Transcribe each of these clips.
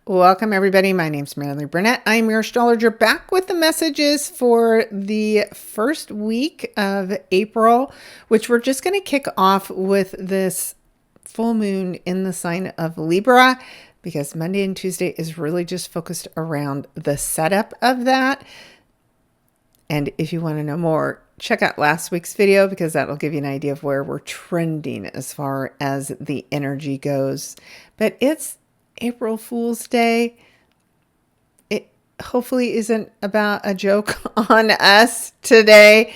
Welcome, everybody. My name's Maralee Burnett. I'm your astrologer, back with the messages for the first week of April, which we're just going to kick off with this full moon in the sign of Libra, because Monday and Tuesday is really just focused around the setup of that. And if you want to know more, check out last week's video, because that'll give you an idea of where we're trending as far as the energy goes. But it's April Fool's Day. It hopefully isn't about a joke on us today.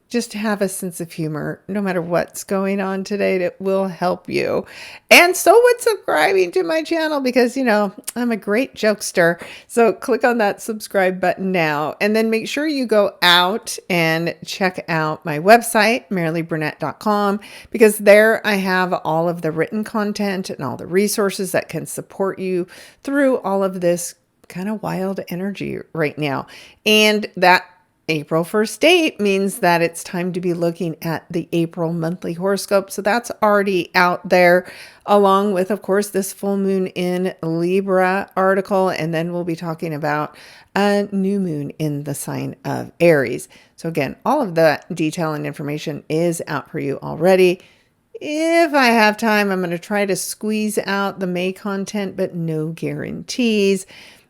Just to have a sense of humor, no matter what's going on today, that will help you. And so would subscribing to my channel, because, I'm a great jokester. So click on that subscribe button now. And then make sure you go out and check out my website, maraleeburnett.com, because there I have all of the written content and all the resources that can support you through all of this kind of wild energy right now. And that April 1st date means that it's time to be looking at the April monthly horoscope. So that's already out there, along with, of course, this full moon in Libra article. And then we'll be talking about a new moon in the sign of Aries. So again, all of the detail and information is out for you already. If I have time, I'm going to try to squeeze out the May content, but no guarantees.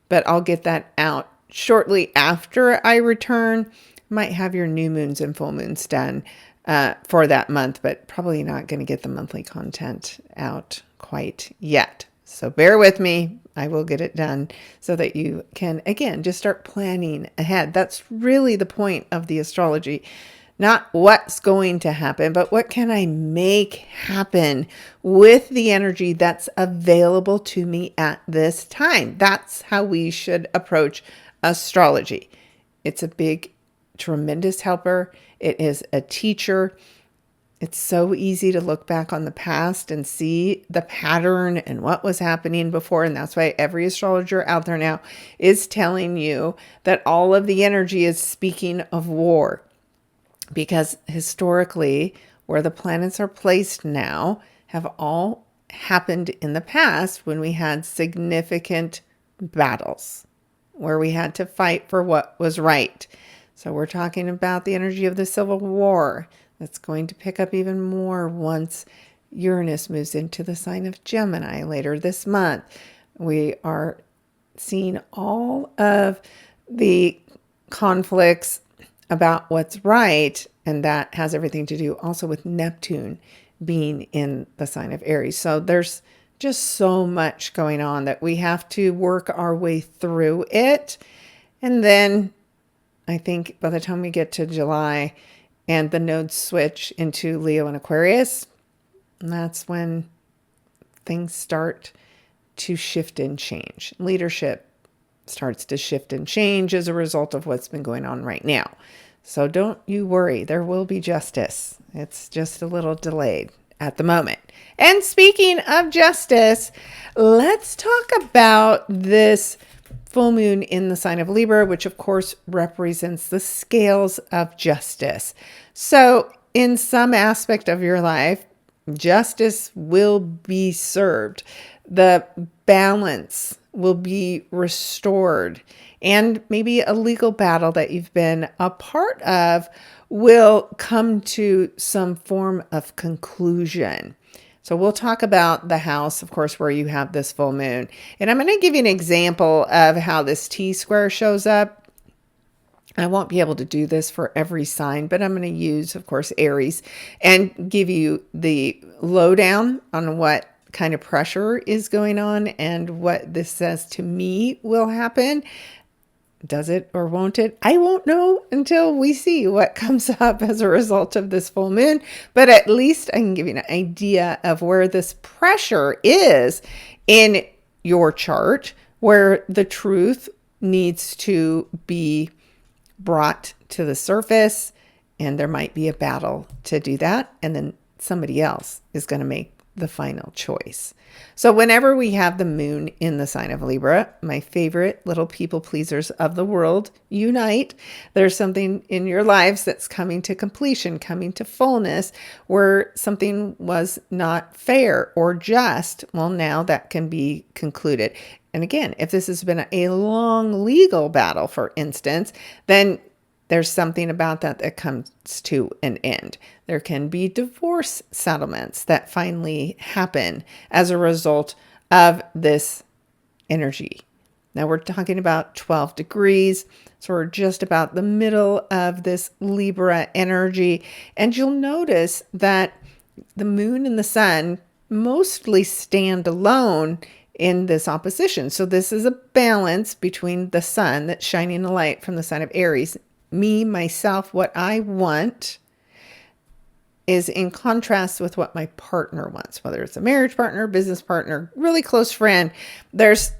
But I'll get that out shortly after I return. Might have your new moons and full moons done for that month, but probably not going to get the monthly content out quite yet. So bear with me. I will get it done so that you can, again, just start planning ahead. That's really the point of the astrology. Not what's going to happen, but what can I make happen with the energy that's available to me at this time. That's how we should approach astrology. It's a big, tremendous helper. It is a teacher. It's so easy to look back on the past and see the pattern and what was happening before. And that's why every astrologer out there now is telling you that all of the energy is speaking of war. Because historically, where the planets are placed now have all happened in the past when we had significant battles, where we had to fight for what was right. So we're talking about the energy of the Civil War that's going to pick up even more once Uranus moves into the sign of Gemini later this month. We are seeing all of the conflicts about what's right, and that has everything to do also with Neptune being in the sign of Aries. So there's just so much going on that we have to work our way through it. And then I think by the time we get to July and the nodes switch into Leo and Aquarius, that's when things start to shift and change. Leadership starts to shift and change as a result of what's been going on right now. So don't you worry, there will be justice. It's just a little delayed at the moment. And speaking of justice, let's talk about this full moon in the sign of Libra, which of course represents the scales of justice. So in some aspect of your life, justice will be served. The balance will be restored, and maybe a legal battle that you've been a part of will come to some form of conclusion. So we'll talk about the house, of course, where you have this full moon. And I'm going to give you an example of how this T-square shows up. I won't be able to do this for every sign, but I'm going to use, of course, Aries, and give you the lowdown on what kind of pressure is going on and what this says to me will happen. Does it or won't it? I won't know until we see what comes up as a result of this full moon. But at least I can give you an idea of where this pressure is in your chart, where the truth needs to be brought to the surface. And there might be a battle to do that. And then somebody else is going to make the final choice. So whenever we have the moon in the sign of Libra, my favorite little people pleasers of the world unite. There's something in your lives that's coming to completion, coming to fullness, where something was not fair or just. Well, now that can be concluded. And again, if this has been a long legal battle, for instance, then there's something about that that comes to an end. There can be divorce settlements that finally happen as a result of this energy. Now we're talking about 12 degrees. So we're just about the middle of this Libra energy. And you'll notice that the moon and the sun mostly stand alone in this opposition. So this is a balance between the sun that's shining a light from the sign of Aries. Me, myself, what I want is in contrast with what my partner wants, whether it's a marriage partner, business partner, really close friend. There's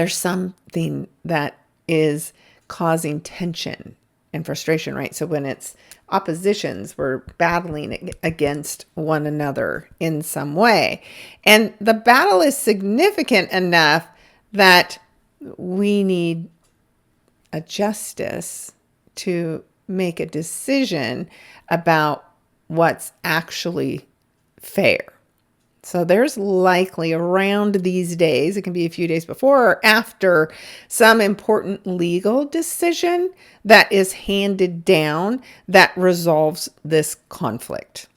something that is causing tension and frustration, right? So when it's oppositions, we're battling against one another in some way. And the battle is significant enough that we need a justice to make a decision about what's actually fair. So there's likely around these days, it can be a few days before or after, some important legal decision that is handed down that resolves this conflict.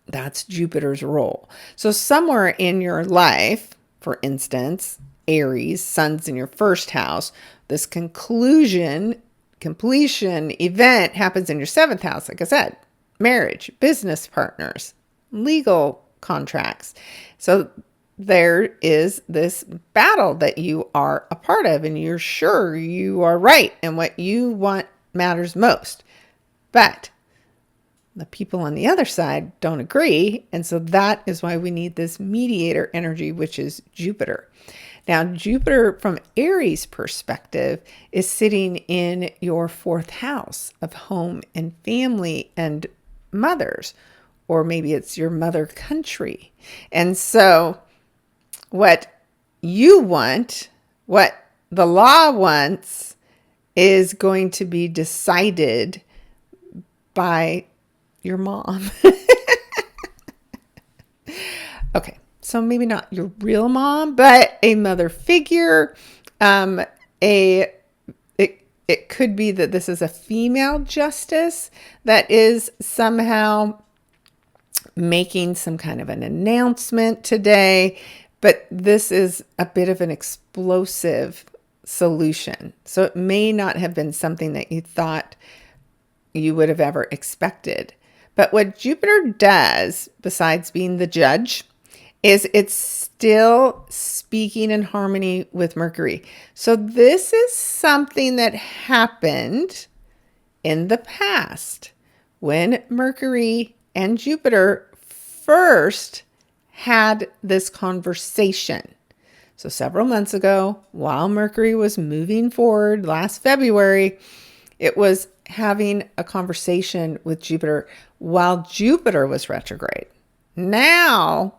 That's Jupiter's role. So somewhere in your life, for instance, Aries, sun's in your first house, this completion event happens in your seventh house, like I said, marriage, business partners, legal contracts. So there is this battle that you are a part of, and you're sure you are right and what you want matters most. But the people on the other side don't agree. And so that is why we need this mediator energy, which is Jupiter. Now, Jupiter, from Aries' perspective, is sitting in your fourth house of home and family and mothers, or maybe it's your mother country. And so what you want, what the law wants, is going to be decided by your mom. Okay. So maybe not your real mom, but a mother figure. It could be that this is a female justice that is somehow making some kind of an announcement today, but this is a bit of an explosive solution. So it may not have been something that you thought you would have ever expected. But what Jupiter does, besides being the judge, is it's still speaking in harmony with Mercury. So this is something that happened in the past when Mercury and Jupiter first had this conversation. So several months ago, while Mercury was moving forward last February, it was having a conversation with Jupiter while Jupiter was retrograde. Now,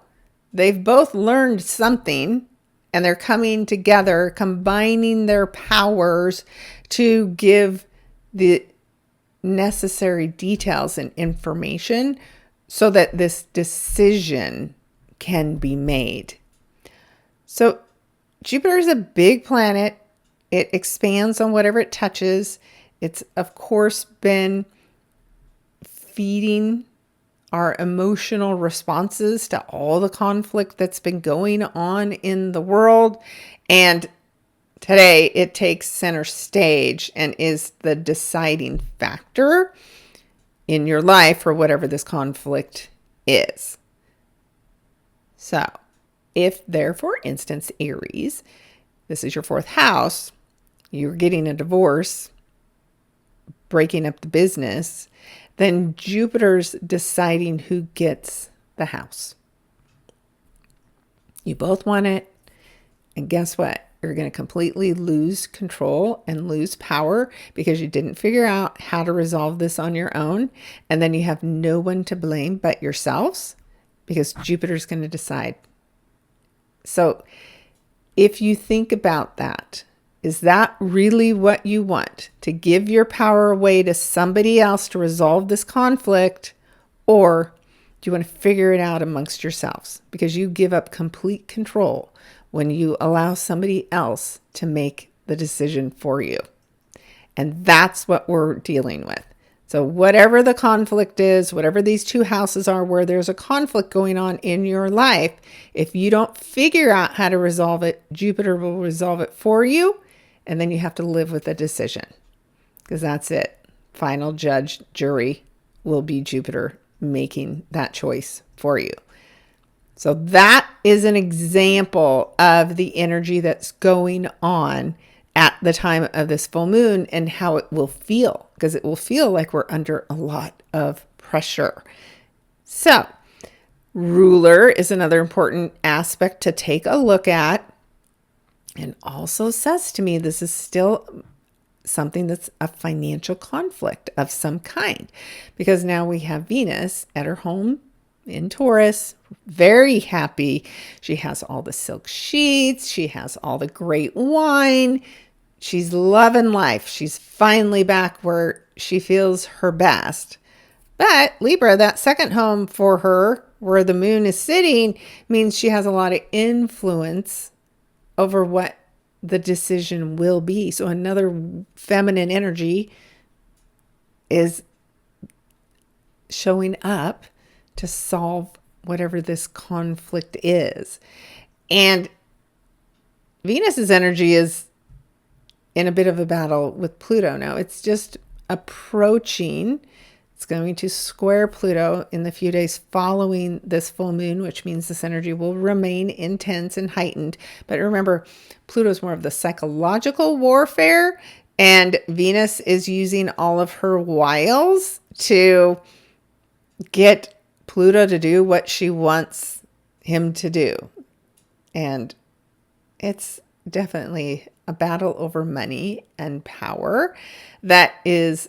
they've both learned something and they're coming together, combining their powers to give the necessary details and information so that this decision can be made. So Jupiter is a big planet. It expands on whatever it touches. It's, of course, been feeding our emotional responses to all the conflict that's been going on in the world. And today it takes center stage and is the deciding factor in your life for whatever this conflict is. So if there, for instance, Aries, this is your fourth house, you're getting a divorce, breaking up the business, then Jupiter's deciding who gets the house. You both want it. And guess what? You're going to completely lose control and lose power because you didn't figure out how to resolve this on your own. And then you have no one to blame but yourselves because Jupiter's going to decide. So if you think about that, is that really what you want? To give your power away to somebody else to resolve this conflict? Or do you want to figure it out amongst yourselves? Because you give up complete control when you allow somebody else to make the decision for you. And that's what we're dealing with. So whatever the conflict is, whatever these two houses are where there's a conflict going on in your life, if you don't figure out how to resolve it, Jupiter will resolve it for you. And then you have to live with the decision, because that's it. Final judge, jury will be Jupiter making that choice for you. So that is an example of the energy that's going on at the time of this full moon and how it will feel, because it will feel like we're under a lot of pressure. So ruler is another important aspect to take a look at, and also says to me this is still something that's a financial conflict of some kind, because now we have Venus at her home in Taurus, very happy. She has all the silk sheets. She has all the great wine. She's loving life. She's finally back where she feels her best. But Libra, that second home for her, where the moon is sitting, means she has a lot of influence over what the decision will be. So another feminine energy is showing up to solve whatever this conflict is. And Venus's energy is in a bit of a battle with Pluto now. It's just approaching. It's going to square Pluto in the few days following this full moon, which means this energy will remain intense and heightened. But remember, Pluto is more of the psychological warfare, and Venus is using all of her wiles to get Pluto to do what she wants him to do. And it's definitely a battle over money and power that is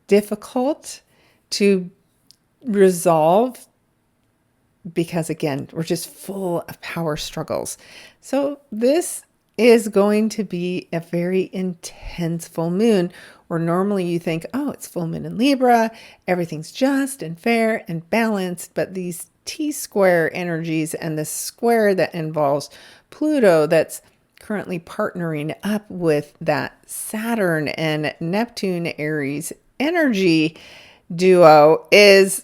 difficult to resolve, because again, we're just full of power struggles. So this is going to be a very intense full moon, where normally you think, oh, it's full moon in Libra, everything's just and fair and balanced. But these T-square energies and this square that involves Pluto that's currently partnering up with that Saturn and Neptune Aries energy duo is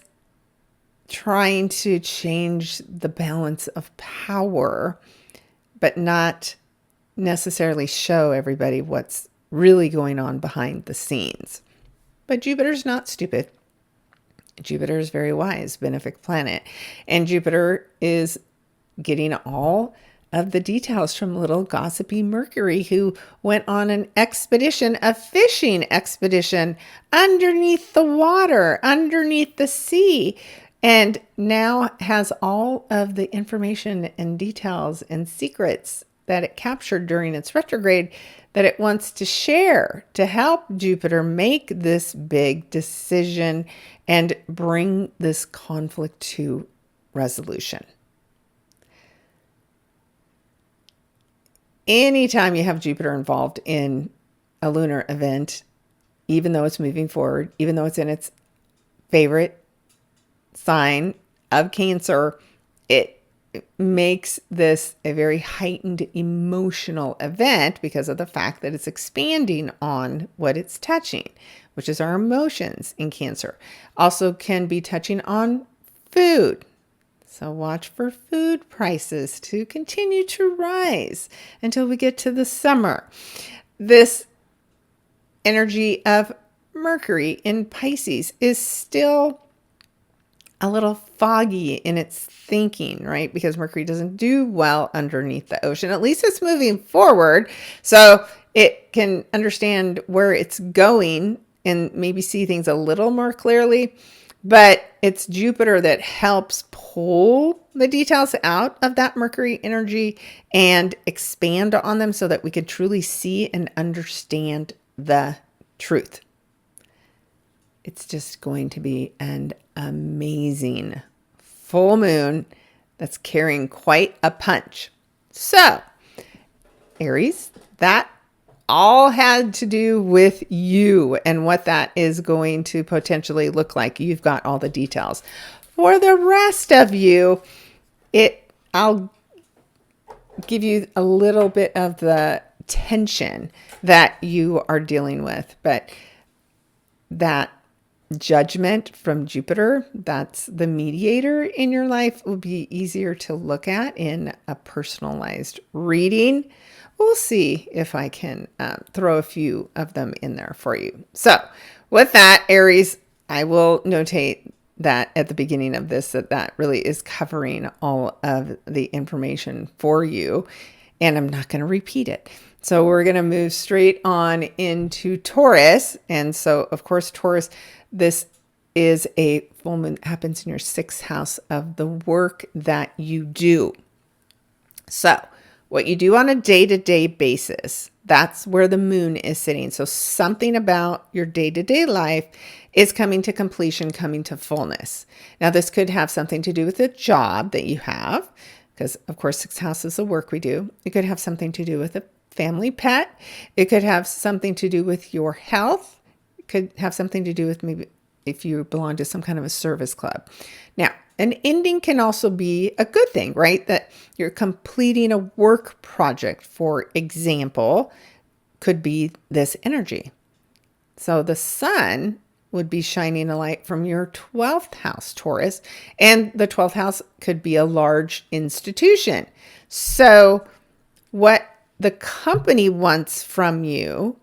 trying to change the balance of power, but not necessarily show everybody what's really going on behind the scenes. But Jupiter's not stupid. Jupiter is very wise, benefic planet. And Jupiter is getting all of the details from little gossipy Mercury, who went on an expedition, a fishing expedition underneath the water, underneath the sea, and now has all of the information and details and secrets that it captured during its retrograde that it wants to share to help Jupiter make this big decision and bring this conflict to resolution. Anytime you have Jupiter involved in a lunar event, even though it's moving forward, even though it's in its favorite sign of Cancer, it makes this a very heightened emotional event because of the fact that it's expanding on what it's touching, which is our emotions in Cancer. Also can be touching on food. So watch for food prices to continue to rise until we get to the summer. This energy of Mercury in Pisces is still a little foggy in its thinking, right? Because Mercury doesn't do well underneath the ocean. At least it's moving forward, so it can understand where it's going and maybe see things a little more clearly. But it's Jupiter that helps pull the details out of that Mercury energy and expand on them so that we could truly see and understand the truth. It's just going to be an amazing full moon that's carrying quite a punch. So, Aries, that all had to do with you and what that is going to potentially look like. You've got all the details. For the rest of you, I'll give you a little bit of the tension that you are dealing with. But that judgment from Jupiter, that's the mediator in your life, will be easier to look at in a personalized reading. We'll see if I can throw a few of them in there for you. So with that, Aries, I will notate that at the beginning of this, that really is covering all of the information for you. And I'm not going to repeat it. So we're going to move straight on into Taurus. And so, of course, Taurus, this is a full moon that happens in your 6th house of the work that you do. So what you do on a day-to-day basis, that's where the moon is sitting. So something about your day-to-day life is coming to completion, coming to fullness. Now, this could have something to do with a job that you have, because, of course, 6th house is the work we do. It could have something to do with a family pet. It could have something to do with your health. It could have something to do with maybe if you belong to some kind of a service club. Now, an ending can also be a good thing, right? That you're completing a work project, for example, could be this energy. So the sun would be shining a light from your 12th house, Taurus, and the 12th house could be a large institution. So what the company wants from you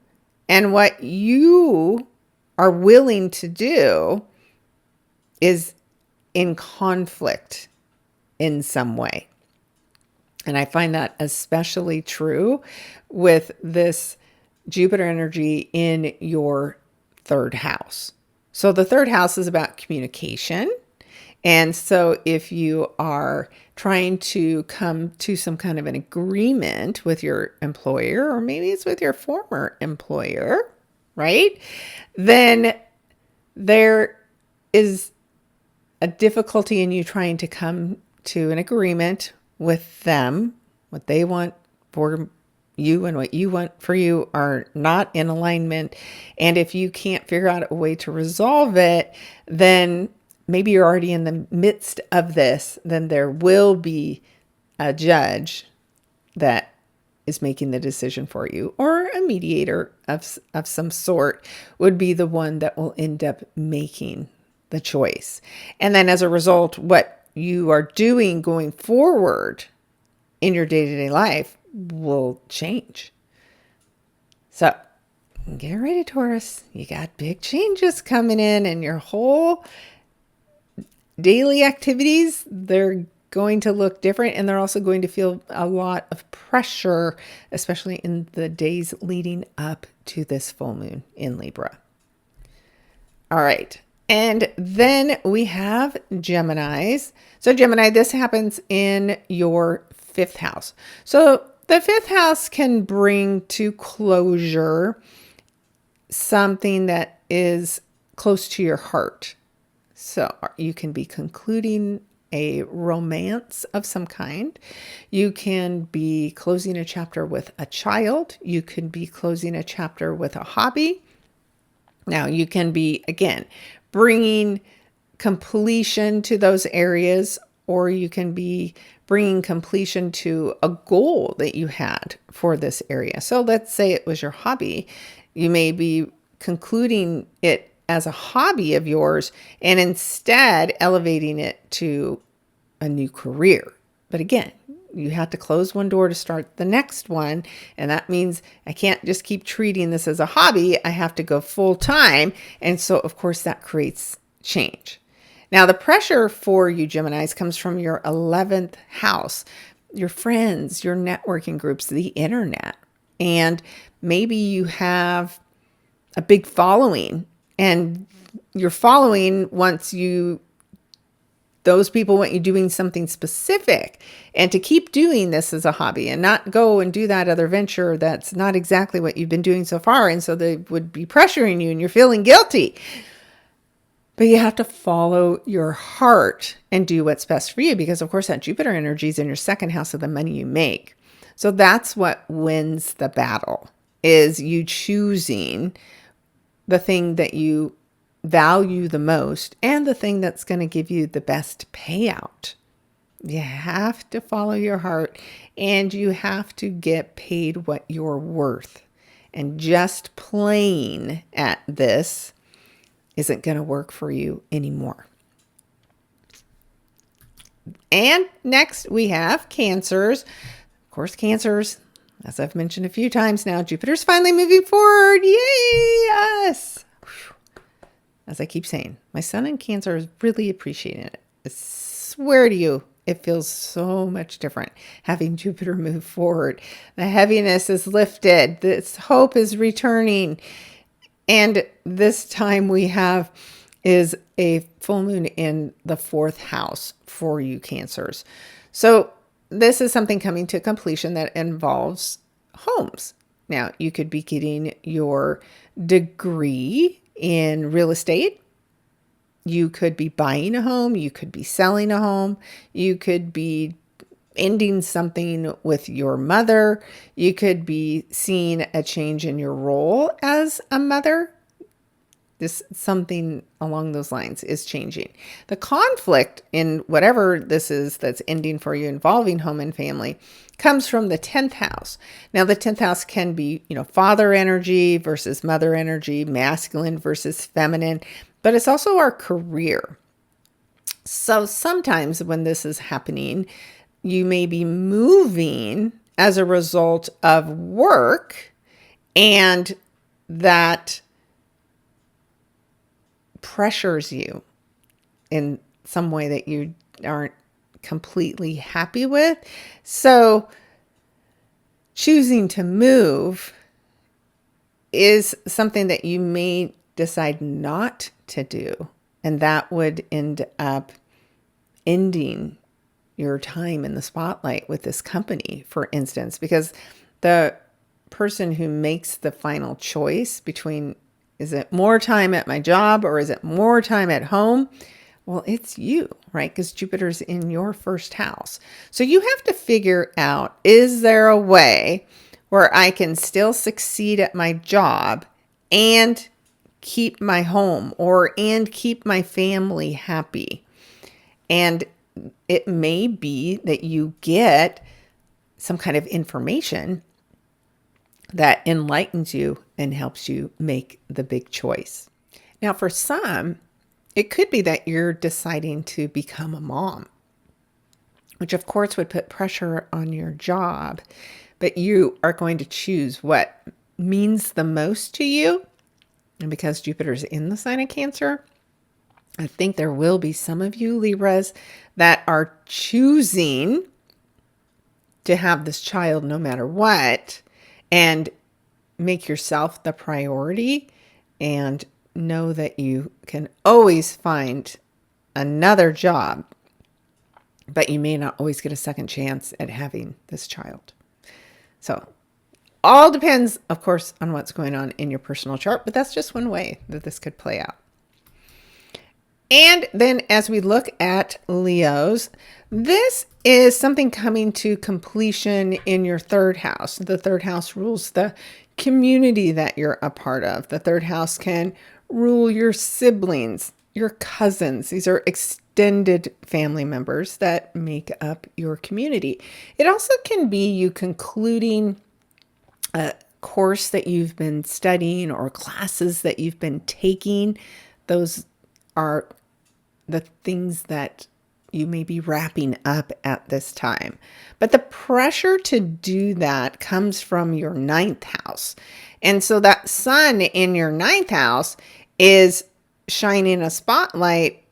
and what you are willing to do is in conflict in some way. And I find that especially true with this Jupiter energy in your 3rd house. So the 3rd house is about communication. And so if you are trying to come to some kind of an agreement with your employer, or maybe it's with your former employer, right? Then there is a difficulty in you trying to come to an agreement with them. What they want for you and what you want for you are not in alignment. And if you can't figure out a way to resolve it, then maybe you're already in the midst of this. Then there will be a judge that is making the decision for you, or a mediator of some sort would be the one that will end up making the choice. And then as a result, what you are doing going forward in your day-to-day life will change. So get ready, Taurus. You got big changes coming in, and your whole daily activities, they're going to look different, and they're also going to feel a lot of pressure, especially in the days leading up to this full moon in Libra. All right. And then we have Geminis. So Gemini, this happens in your 5th house. So the 5th house can bring to closure something that is close to your heart. So you can be concluding a romance of some kind. You can be closing a chapter with a child. You can be closing a chapter with a hobby. Now you can be, again, bringing completion to those areas, or you can be bringing completion to a goal that you had for this area. So let's say it was your hobby. You may be concluding it as a hobby of yours and instead elevating it to a new career. But again, you have to close one door to start the next one. And that means I can't just keep treating this as a hobby. I have to go full time. And so, of course, that creates change. Now, the pressure for you Geminis comes from your 11th house, your friends, your networking groups, the internet. And maybe you have a big following, and your following those people want you doing something specific, and to keep doing this as a hobby and not go and do that other venture that's not exactly what you've been doing so far. And so they would be pressuring you and you're feeling guilty. But you have to follow your heart and do what's best for you, because of course that Jupiter energy is in your 2nd house of the money you make. So that's what wins the battle, is you choosing the thing that you value the most and the thing that's going to give you the best payout. You have to follow your heart, and you have to get paid what you're worth. And just playing at this isn't going to work for you anymore. And next we have Cancers. Of course, Cancers, as I've mentioned a few times now, Jupiter's finally moving forward. Yay, yes. As I keep saying, my son in Cancer is really appreciating it. I swear to you, it feels so much different having Jupiter move forward. The heaviness is lifted. This hope is returning. And this time we have is a full moon in the 4th house for you Cancers. So this is something coming to completion that involves homes. Now, you could be getting your degree in real estate. You could be buying a home. You could be selling a home. You could be ending something with your mother. You could be seeing a change in your role as a mother. This something along those lines is changing. The conflict in whatever this is that's ending for you involving home and family comes from the 10th house. Now, the 10th house can be, father energy versus mother energy, masculine versus feminine, but it's also our career. So sometimes when this is happening, you may be moving as a result of work, and that pressures you in some way that you aren't completely happy with. So choosing to move is something that you may decide not to do. And that would end up ending your time in the spotlight with this company, for instance, because the person who makes the final choice between, is it more time at my job or is it more time at home? Well, it's you, right? Because Jupiter's in your 1st house. So you have to figure out, is there a way where I can still succeed at my job and keep my home and keep my family happy? And it may be that you get some kind of information that enlightens you and helps you make the big choice. Now, for some, it could be that you're deciding to become a mom, which of course would put pressure on your job, but you are going to choose what means the most to you. And because Jupiter's in the sign of Cancer, I think there will be some of you Libras that are choosing to have this child no matter what, and make yourself the priority, and know that you can always find another job, but you may not always get a second chance at having this child. So all depends, of course, on what's going on in your personal chart, but that's just one way that this could play out. And then as we look at Leos, this is something coming to completion in your 3rd house. The 3rd house rules the community that you're a part of. The 3rd house can rule your siblings, your cousins. These are extended family members that make up your community. It also can be you concluding a course that you've been studying or classes that you've been taking. Those are the things that you may be wrapping up at this time. But the pressure to do that comes from your 9th house. And so that sun in your 9th house is shining a spotlight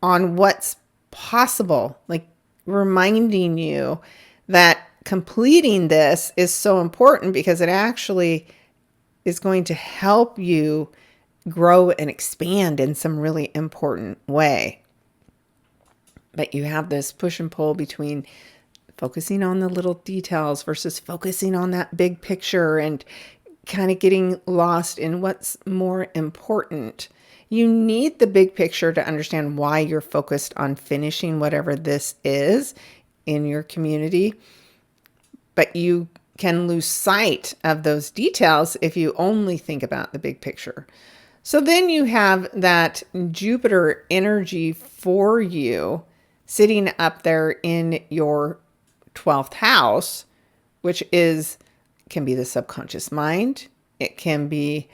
on what's possible, like reminding you that completing this is so important because it actually is going to help you grow and expand in some really important way. But you have this push and pull between focusing on the little details versus focusing on that big picture, and kind of getting lost in what's more important. You need the big picture to understand why you're focused on finishing whatever this is in your community. But you can lose sight of those details if you only think about the big picture. So then you have that Jupiter energy for you sitting up there in your 12th house, which can be the subconscious mind. It can be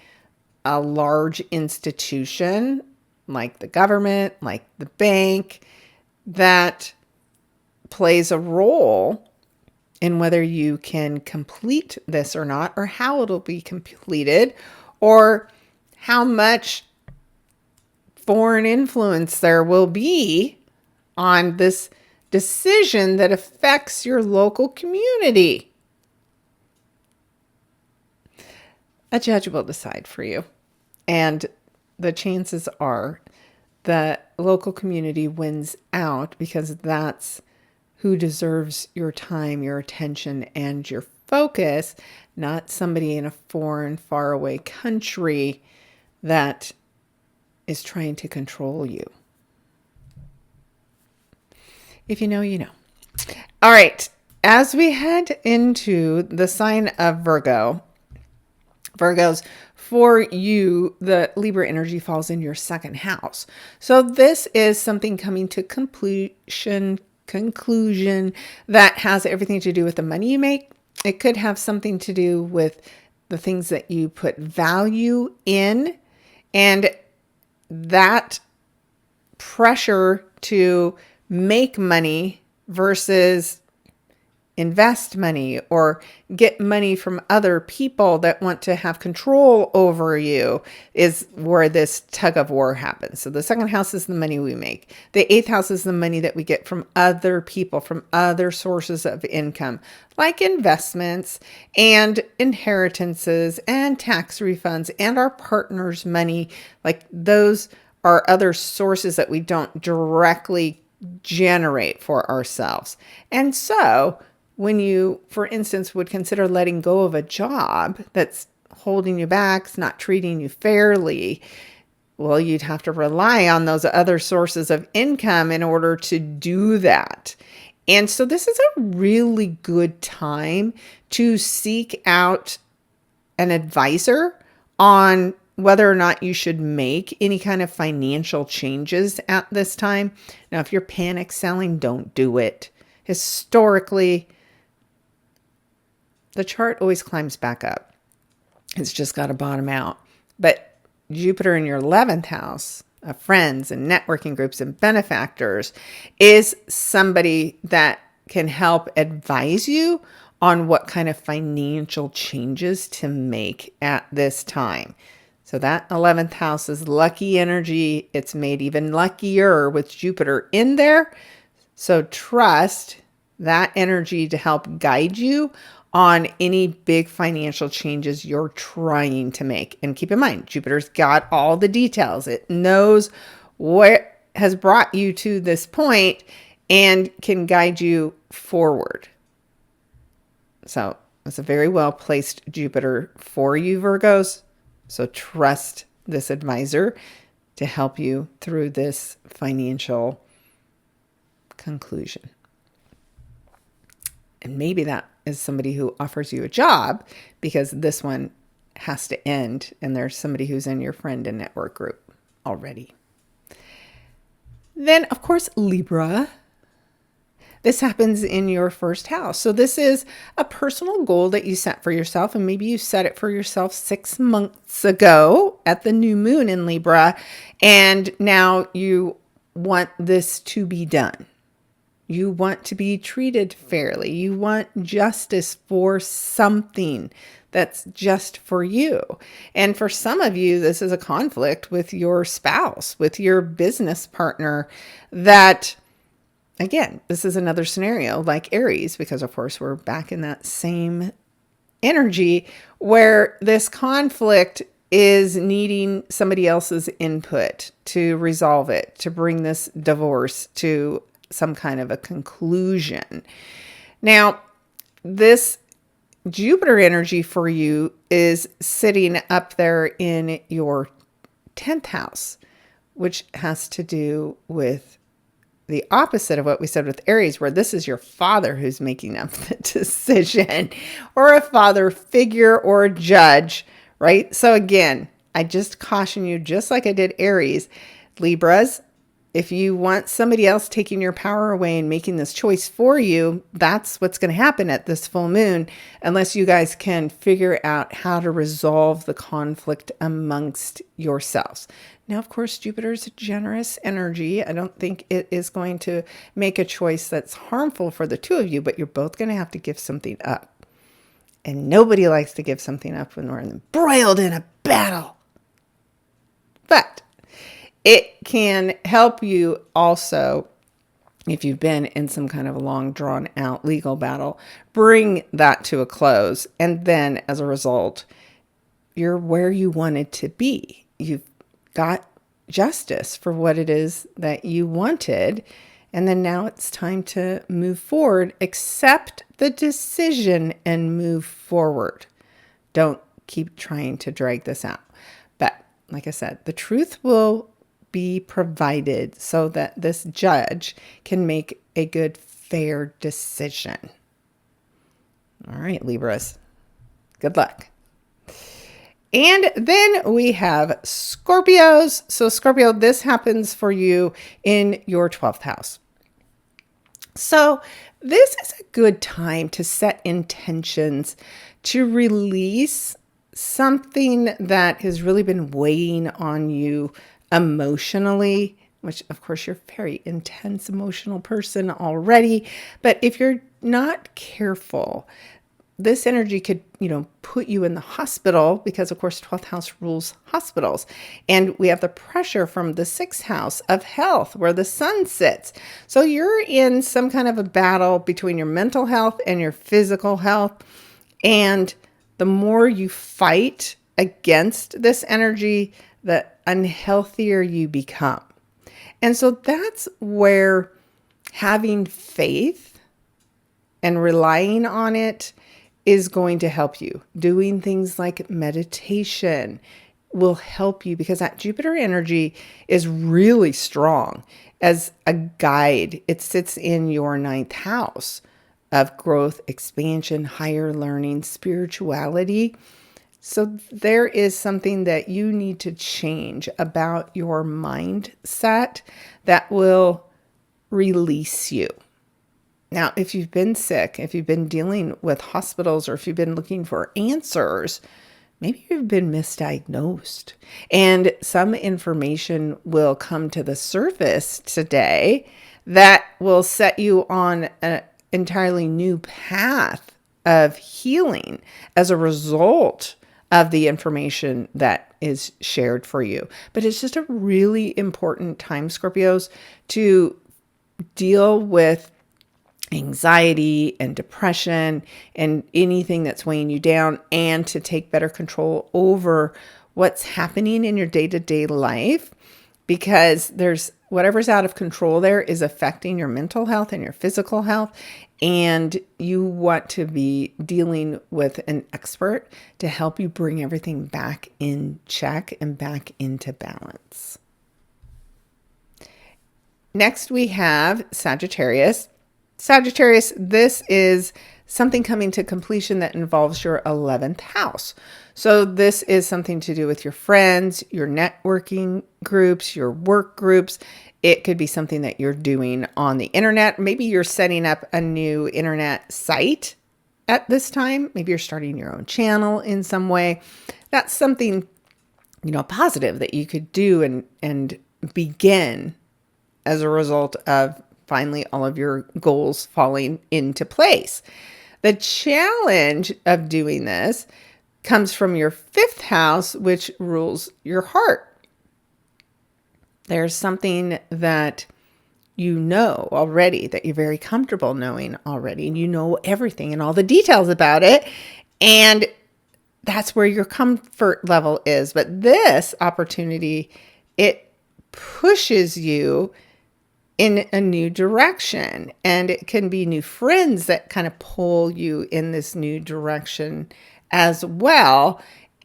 a large institution like the government, like the bank, that plays a role in whether you can complete this or not, or how it'll be completed, or how much foreign influence there will be on this decision that affects your local community. A judge will decide for you. And the chances are the local community wins out because that's who deserves your time, your attention, and your focus, not somebody in a foreign, faraway country that is trying to control you. If you know, you know. All right. As we head into the sign of Virgos, for you, the Libra energy falls in your second house. So this is something coming to conclusion that has everything to do with the money you make. It could have something to do with the things that you put value in, and that pressure to make money versus invest money or get money from other people that want to have control over you is where this tug of war happens. So the second house is the money we make. The eighth house is the money that we get from other people, from other sources of income, like investments and inheritances and tax refunds and our partner's money. Like those are other sources that we don't directly generate for ourselves. And so when you, for instance, would consider letting go of a job that's holding you back, it's not treating you fairly, well, you'd have to rely on those other sources of income in order to do that. And so this is a really good time to seek out an advisor on whether or not you should make any kind of financial changes at this time. Now, if you're panic selling, don't do it. Historically, the chart always climbs back up. It's just got to bottom out. But Jupiter in your 11th house of friends and networking groups and benefactors is somebody that can help advise you on what kind of financial changes to make at this time. So that 11th house is lucky energy. It's made even luckier with Jupiter in there. So trust that energy to help guide you on any big financial changes you're trying to make. And keep in mind, Jupiter's got all the details. It knows what has brought you to this point and can guide you forward. So it's a very well placed Jupiter for you, Virgos. So trust this advisor to help you through this financial conclusion. And maybe that is somebody who offers you a job because this one has to end and there's somebody who's in your friend and network group already. Then, of course, Libra. This happens in your first house. So this is a personal goal that you set for yourself, and maybe you set it for yourself 6 months ago at the new moon in Libra, and now you want this to be done. You want to be treated fairly. You want justice for something that's just for you. And for some of you, this is a conflict with your spouse, with your business partner that, again, this is another scenario like Aries, because of course we're back in that same energy where this conflict is needing somebody else's input to resolve it, to bring this divorce to some kind of a conclusion. Now, this Jupiter energy for you is sitting up there in your 10th house, which has to do with the opposite of what we said with Aries, where this is your father who's making up the decision, or a father figure or a judge, right? So again, I just caution you, just like I did Aries, Libras, If you want somebody else taking your power away and making this choice for you, that's what's going to happen at this full moon, unless you guys can figure out how to resolve the conflict amongst yourselves. Now, of course, Jupiter is a generous energy. I don't think it is going to make a choice that's harmful for the two of you, but you're both going to have to give something up. And nobody likes to give something up when we're embroiled in a battle. But it can help you also, if you've been in some kind of a long drawn out legal battle, bring that to a close. And then as a result, you're where you wanted to be. You've got justice for what it is that you wanted. And then now it's time to move forward, accept the decision and move forward. Don't keep trying to drag this out. But like I said, the truth will be provided so that this judge can make a good, fair decision. All right, Libras, good luck. And then we have Scorpios. So Scorpio, this happens for you in your 12th house. So this is a good time to set intentions to release something that has really been weighing on you emotionally, which of course you're a very intense emotional person already. But if you're not careful, this energy could, put you in the hospital because of course 12th house rules hospitals. And we have the pressure from the 6th house of health where the sun sits. So you're in some kind of a battle between your mental health and your physical health. And the more you fight against this energy, the unhealthier you become. And so that's where having faith and relying on it is going to help you. Doing things like meditation will help you because that Jupiter energy is really strong as a guide. It sits in your 9th house of growth, expansion, higher learning, spirituality. So there is something that you need to change about your mindset that will release you. Now, if you've been sick, if you've been dealing with hospitals, or if you've been looking for answers, maybe you've been misdiagnosed. And some information will come to the surface today that will set you on an entirely new path of healing as a result of the information that is shared for you. But it's just a really important time, Scorpios, to deal with anxiety and depression and anything that's weighing you down, and to take better control over what's happening in your day-to-day life, because there's whatever's out of control there is affecting your mental health and your physical health. And you want to be dealing with an expert to help you bring everything back in check and back into balance. Next, we have Sagittarius. Sagittarius, this is something coming to completion that involves your 11th house. So this is something to do with your friends, your networking groups, your work groups. It could be something that you're doing on the internet. Maybe you're setting up a new internet site at this time. Maybe you're starting your own channel in some way. That's something, positive that you could do and begin as a result of finally all of your goals falling into place. The challenge of doing this comes from your 5th house, which rules your heart. There's something that you know already, that you're very comfortable knowing already, and you know everything and all the details about it. And that's where your comfort level is. But this opportunity, it pushes you in a new direction, and it can be new friends that kind of pull you in this new direction as well.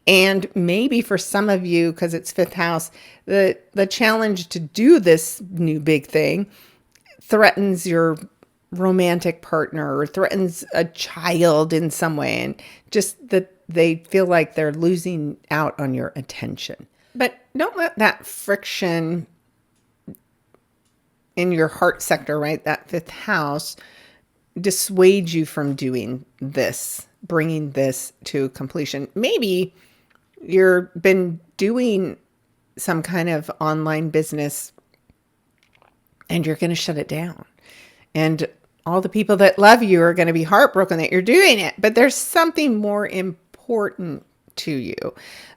And maybe for some of you, because it's 5th house, the challenge to do this new big thing threatens your romantic partner or threatens a child in some way, and just that they feel like they're losing out on your attention. But don't let that friction in your heart sector, right? That fifth house dissuades you from doing this, bringing this to completion. Maybe you've been doing some kind of online business and you're going to shut it down. And all the people that love you are going to be heartbroken that you're doing it. But there's something more important to you.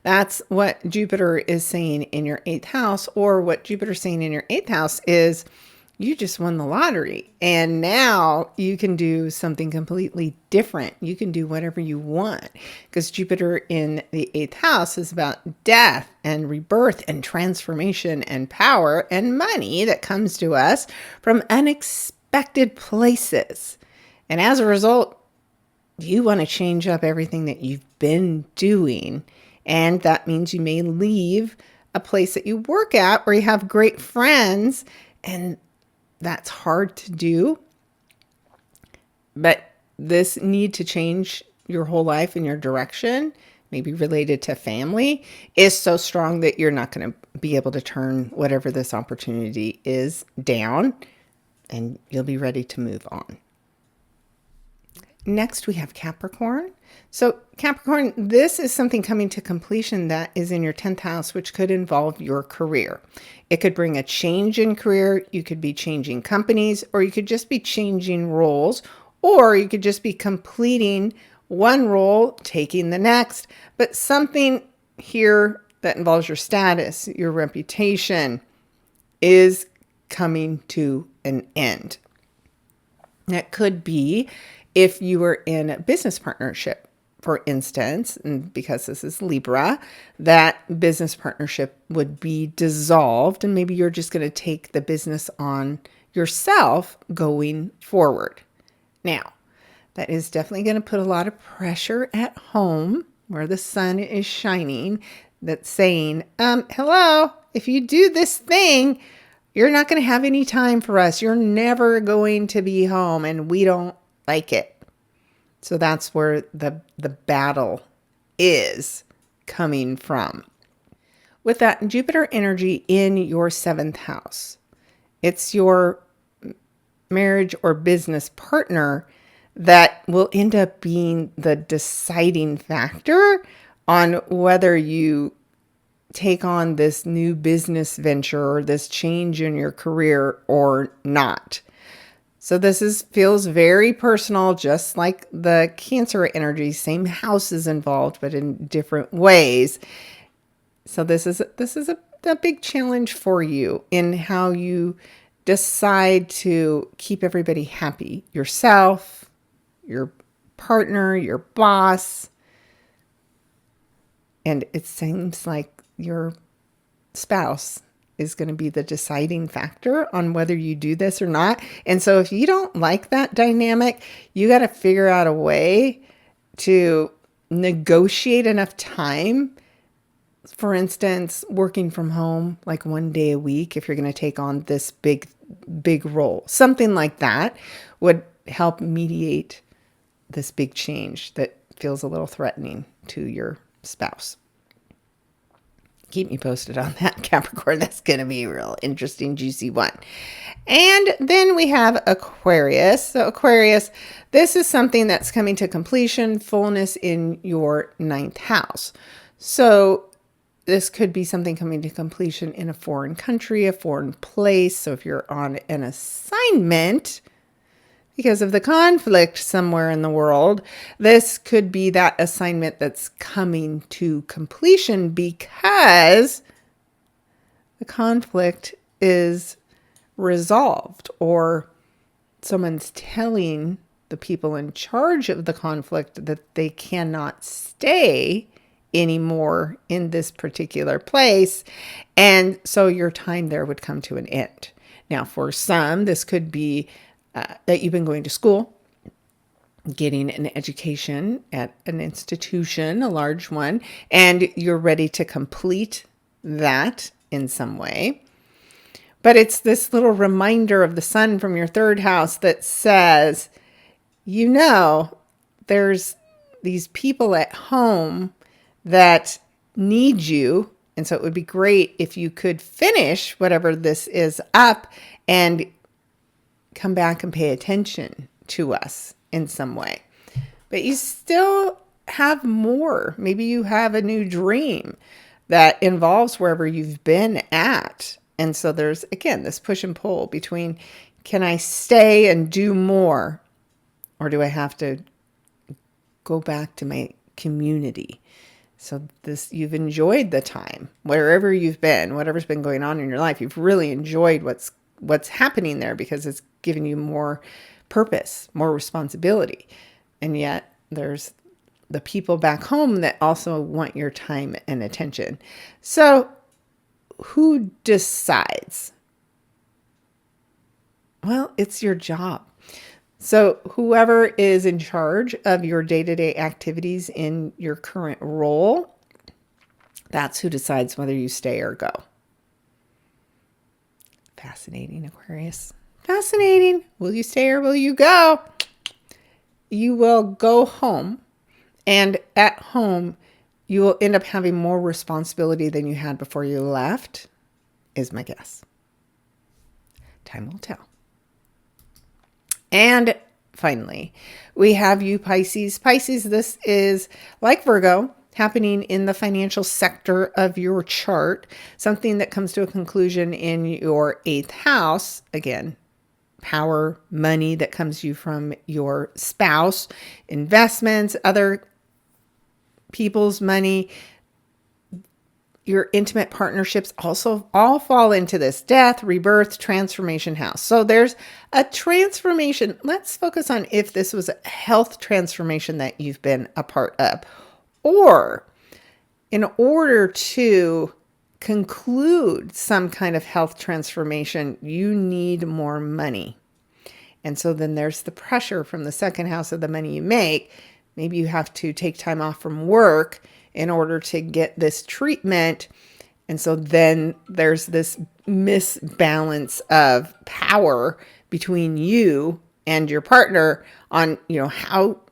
That's what Jupiter is saying in your eighth house, or what Jupiter's saying in your eighth house is you just won the lottery and now you can do something completely different. You can do whatever you want, because Jupiter in the eighth house is about death and rebirth and transformation and power and money that comes to us from unexpected places. And as a result, you want to change up everything that you've been doing. And that means you may leave a place that you work at where you have great friends, and that's hard to do. But this need to change your whole life and your direction, maybe related to family, is so strong that you're not going to be able to turn whatever this opportunity is down, and you'll be ready to move on. Next, we have Capricorn. So Capricorn, this is something coming to completion that is in your 10th house, which could involve your career. It could bring a change in career. You could be changing companies, or you could just be changing roles, or you could just be completing one role, taking the next. But something here that involves your status, your reputation, is coming to an end. That could be if you were in a business partnership, for instance, and because this is Libra, that business partnership would be dissolved, and maybe you're just going to take the business on yourself going forward. Now, that is definitely going to put a lot of pressure at home where the sun is shining, that's saying, hello, if you do this thing, you're not going to have any time for us. You're never going to be home, and we don't like it. So that's where the battle is coming from. With that Jupiter energy in your 7th house, it's your marriage or business partner that will end up being the deciding factor on whether you take on this new business venture or this change in your career or not. So this feels very personal, just like the Cancer energy, same house is involved, but in different ways. So this is a big challenge for you in how you decide to keep everybody happy. Yourself, your partner, your boss. And it seems like your spouse is going to be the deciding factor on whether you do this or not. And so if you don't like that dynamic, you got to figure out a way to negotiate enough time. For instance, working from home, like one day a week, if you're going to take on this big role, something like that would help mediate this big change that feels a little threatening to your spouse. Keep me posted on that, Capricorn. That's going to be a real interesting, juicy one. And then we have Aquarius. So Aquarius, this is something that's coming to completion, fullness in your 9th house. So this could be something coming to completion in a foreign country, a foreign place. So if you're on an assignment because of the conflict somewhere in the world, this could be that assignment that's coming to completion because the conflict is resolved, or someone's telling the people in charge of the conflict that they cannot stay anymore in this particular place. And so your time there would come to an end. Now, for some, this could be that you've been going to school, getting an education at an institution, a large one, and you're ready to complete that in some way. But it's this little reminder of the sun from your 3rd house that says, there's these people at home that need you And so it would be great if you could finish whatever this is up and come back and pay attention to us in some way. But you still have more. Maybe you have a new dream that involves wherever you've been at. And so there's, again, this push and pull between, can I stay and do more? Or do I have to go back to my community? So you've enjoyed the time, wherever you've been, whatever's been going on in your life, you've really enjoyed what's happening there because it's given you more purpose, more responsibility. And yet there's the people back home that also want your time and attention. So who decides? Well, it's your job. So whoever is in charge of your day-to-day activities in your current role, that's who decides whether you stay or go. Fascinating, Aquarius. Fascinating. Will you stay or will you go? You will go home, and at home, you will end up having more responsibility than you had before you left, is my guess. Time will tell. And finally, we have you, Pisces. Pisces, this is like Virgo, happening in the financial sector of your chart, something that comes to a conclusion in your 8th house. Again, power, money that comes to you from your spouse, investments, other people's money, your intimate partnerships also all fall into this death, rebirth, transformation house. So there's a transformation. Let's focus on if this was a health transformation that you've been a part of, or in order to conclude some kind of health transformation, you need more money. And so then there's the pressure from the 2nd house of the money you make. Maybe you have to take time off from work in order to get this treatment. And so then there's this misbalance of power between you and your partner on,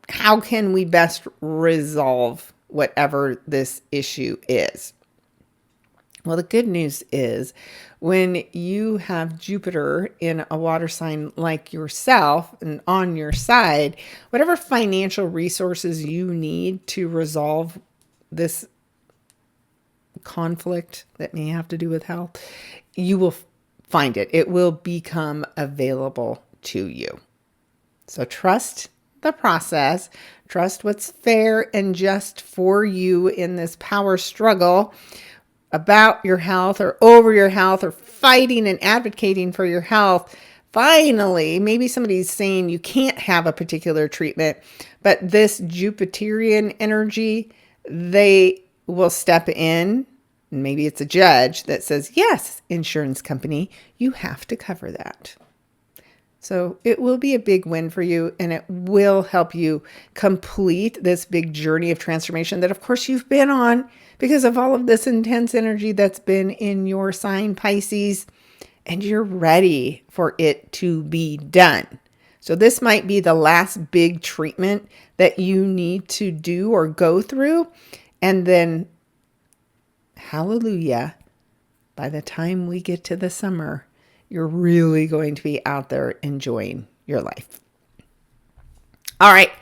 how can we best resolve whatever this issue is. Well, the good news is when you have Jupiter in a water sign like yourself and on your side, whatever financial resources you need to resolve this conflict that may have to do with health, you will find it. It will become available to you. So trust the process. Trust what's fair and just for you in this power struggle about your health or over your health or fighting and advocating for your health. Finally, maybe somebody's saying you can't have a particular treatment, but this Jupiterian energy, they will step in. Maybe it's a judge that says, yes, insurance company, you have to cover that. So it will be a big win for you, and it will help you complete this big journey of transformation that, of course, you've been on because of all of this intense energy that's been in your sign, Pisces, and you're ready for it to be done. So this might be the last big treatment that you need to do or go through. And then, hallelujah, by the time we get to the summer, you're really going to be out there enjoying your life. All right.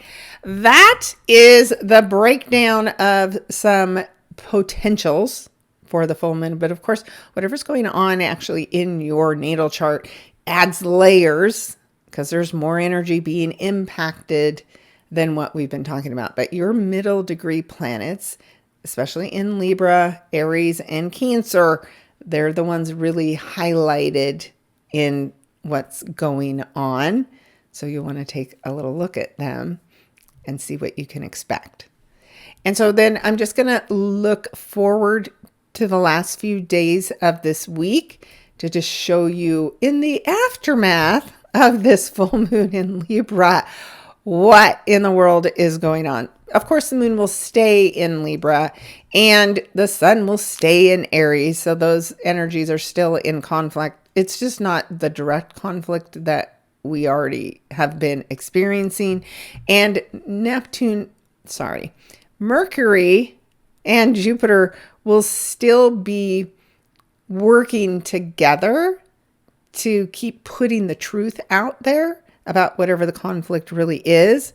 That is the breakdown of some potentials for the full moon. But of course, whatever's going on actually in your natal chart adds layers because there's more energy being impacted than what we've been talking about. But your middle degree planets, especially in Libra, Aries, and Cancer, they're the ones really highlighted in what's going on. So you want to take a little look at them and see what you can expect. And so then I'm just going to look forward to the last few days of this week to just show you in the aftermath of this full moon in Libra, what in the world is going on. Of course, the moon will stay in Libra and the sun will stay in Aries. So those energies are still in conflict. It's just not the direct conflict that we already have been experiencing. And Mercury and Jupiter will still be working together to keep putting the truth out there about whatever the conflict really is.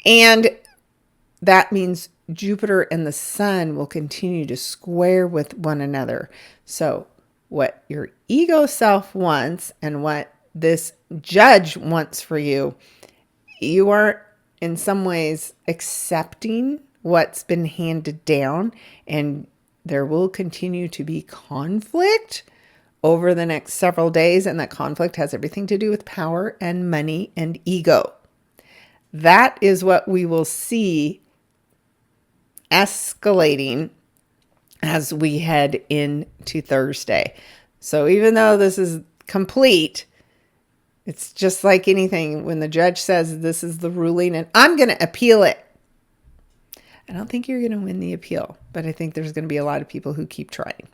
And that means Jupiter and the Sun will continue to square with one another. So what your ego self wants and what this judge wants for you, you are in some ways accepting what's been handed down, and there will continue to be conflict over the next several days. And that conflict has everything to do with power and money and ego. That is what we will see escalating as we head into Thursday. So even though this is complete, it's just like anything. When the judge says this is the ruling and I'm going to appeal it, I don't think you're going to win the appeal, but I think there's going to be a lot of people who keep trying.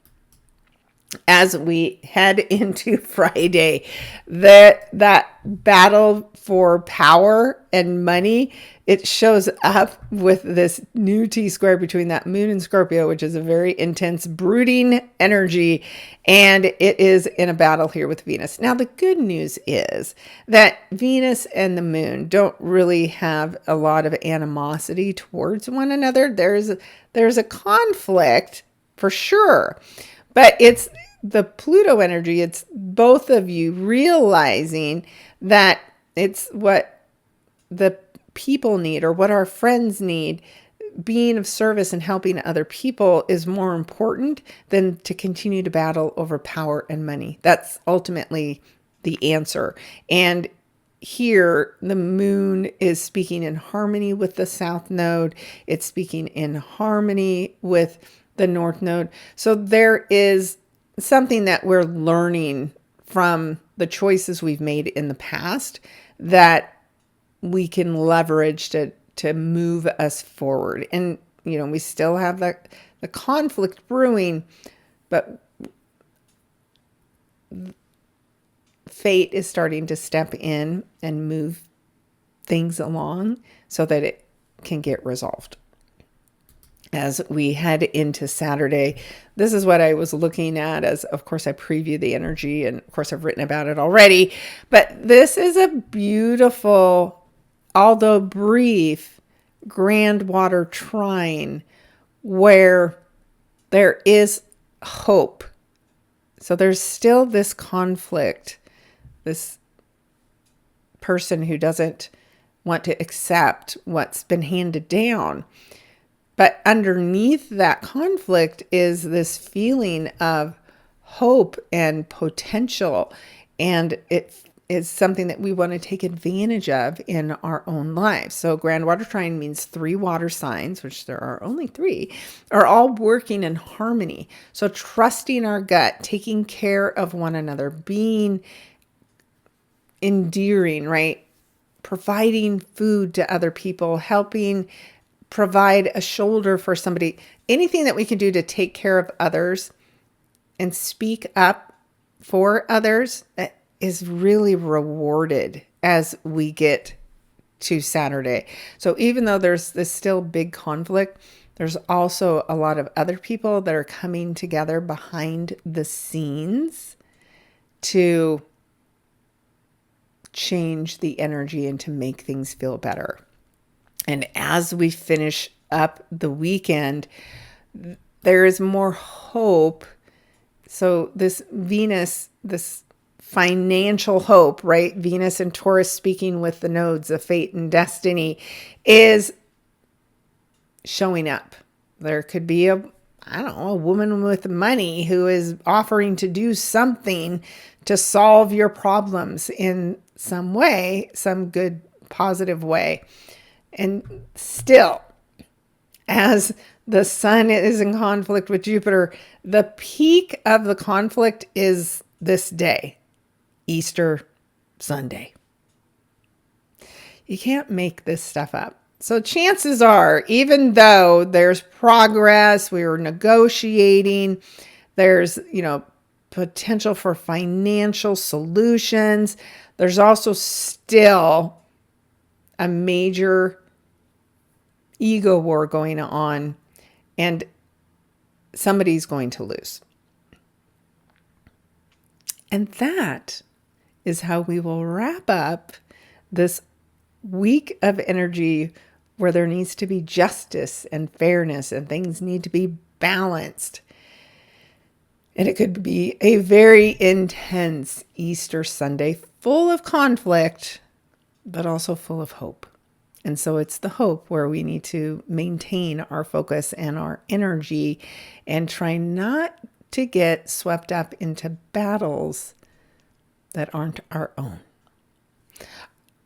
As we head into Friday, that battle for power and money, it shows up with this new T-square between that moon and Scorpio, which is a very intense, brooding energy, and it is in a battle here with Venus. Now, the good news is that Venus and the moon don't really have a lot of animosity towards one another. There's a conflict for sure. But it's the Pluto energy. It's both of you realizing that it's what the people need or what our friends need. Being of service and helping other people is more important than to continue to battle over power and money. That's ultimately the answer. And here, the moon is speaking in harmony with the South Node. It's speaking in harmony with the North Node. So there is something that we're learning from the choices we've made in the past that we can leverage to move us forward. And, we still have the conflict brewing, but fate is starting to step in and move things along so that it can get resolved. As we head into Saturday, this is what I was looking at as, of course, I preview the energy, and of course I've written about it already, but this is a beautiful, although brief, grand water trine where there is hope. So there's still this conflict, this person who doesn't want to accept what's been handed down. But underneath that conflict is this feeling of hope and potential. And it is something that we want to take advantage of in our own lives. So grand water trine means 3 water signs, which there are only 3, are all working in harmony. So trusting our gut, taking care of one another, being endearing, right? Providing food to other people, helping provide a shoulder for somebody, anything that we can do to take care of others and speak up for others is really rewarded as we get to Saturday. So even though there's this still big conflict, there's also a lot of other people that are coming together behind the scenes to change the energy and to make things feel better. And as we finish up the weekend, there is more hope. So this Venus, this financial hope, right? Venus and Taurus speaking with the nodes of fate and destiny is showing up. There could be a woman with money who is offering to do something to solve your problems in some way, some good, positive way. And still, as the Sun is in conflict with Jupiter, the peak of the conflict is this day, Easter Sunday. You can't make this stuff up. So chances are, even though there's progress, we were negotiating, there's, potential for financial solutions, there's also still a major ego war going on. And somebody's going to lose. And that is how we will wrap up this week of energy where there needs to be justice and fairness and things need to be balanced. And it could be a very intense Easter Sunday full of conflict, but also full of hope. And so it's the hope where we need to maintain our focus and our energy and try not to get swept up into battles that aren't our own.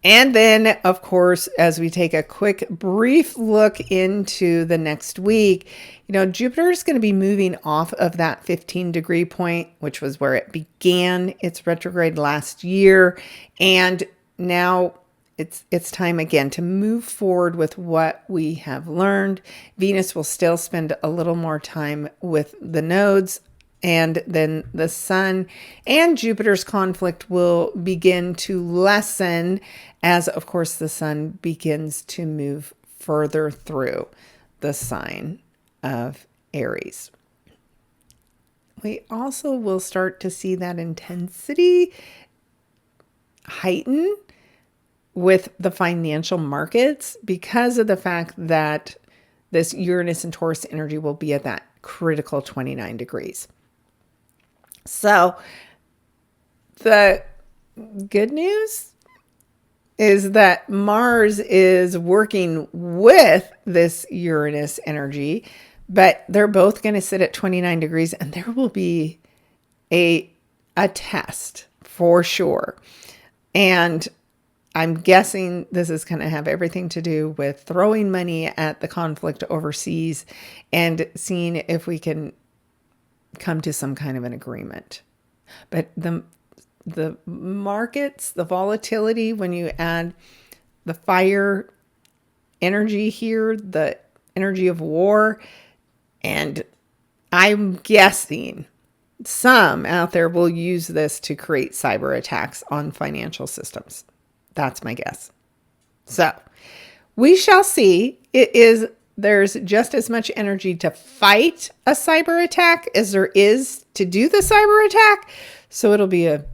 And then, of course, as we take a quick, brief look into the next week, Jupiter is going to be moving off of that 15-degree point, which was where it began its retrograde last year. And now it's time again to move forward with what we have learned. Venus will still spend a little more time with the nodes, and then the Sun and Jupiter's conflict will begin to lessen as, of course, the Sun begins to move further through the sign of Aries. We also will start to see that intensity heighten with the financial markets because of the fact that this Uranus and Taurus energy will be at that critical 29 degrees. So the good news is that Mars is working with this Uranus energy, but they're both going to sit at 29 degrees and there will be a test for sure. And I'm guessing this is going to have everything to do with throwing money at the conflict overseas and seeing if we can come to some kind of an agreement. But the markets, the volatility, when you add the fire energy here, the energy of war, and I'm guessing some out there will use this to create cyber attacks on financial systems. That's my guess. So we shall see. There's just as much energy to fight a cyber attack as there is to do the cyber attack. So it'll be a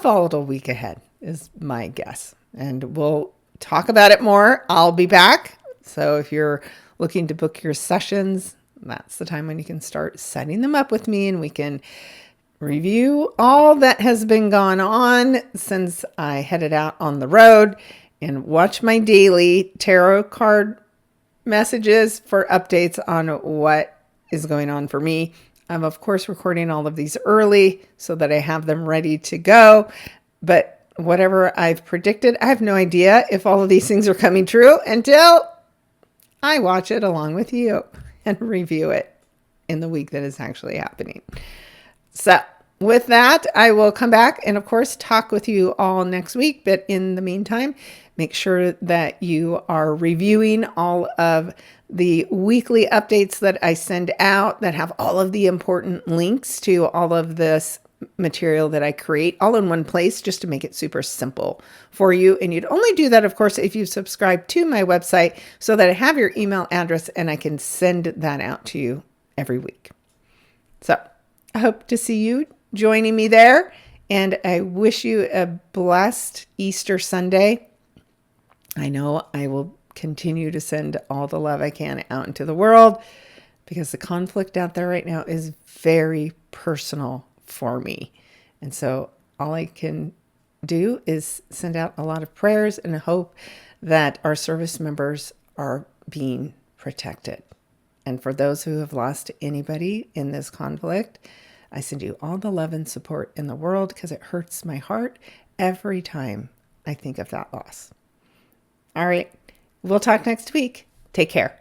volatile week ahead is my guess. And we'll talk about it more. I'll be back. So if you're looking to book your sessions, that's the time when you can start setting them up with me and we can review all that has been gone on since I headed out on the road and watch my daily tarot card messages for updates on what is going on for me. I'm, of course, recording all of these early so that I have them ready to go. But whatever I've predicted, I have no idea if all of these things are coming true until I watch it along with you and review it in the week that is actually happening. So with that, I will come back and, of course, talk with you all next week. But in the meantime, make sure that you are reviewing all of the weekly updates that I send out that have all of the important links to all of this material that I create all in one place just to make it super simple for you. And you'd only do that, of course, if you subscribe to my website so that I have your email address and I can send that out to you every week. So I hope to see you joining me there. And I wish you a blessed Easter Sunday. I know I will continue to send all the love I can out into the world because the conflict out there right now is very personal for me. And so all I can do is send out a lot of prayers and hope that our service members are being protected. And for those who have lost anybody in this conflict, I send you all the love and support in the world because it hurts my heart every time I think of that loss. All right. We'll talk next week. Take care.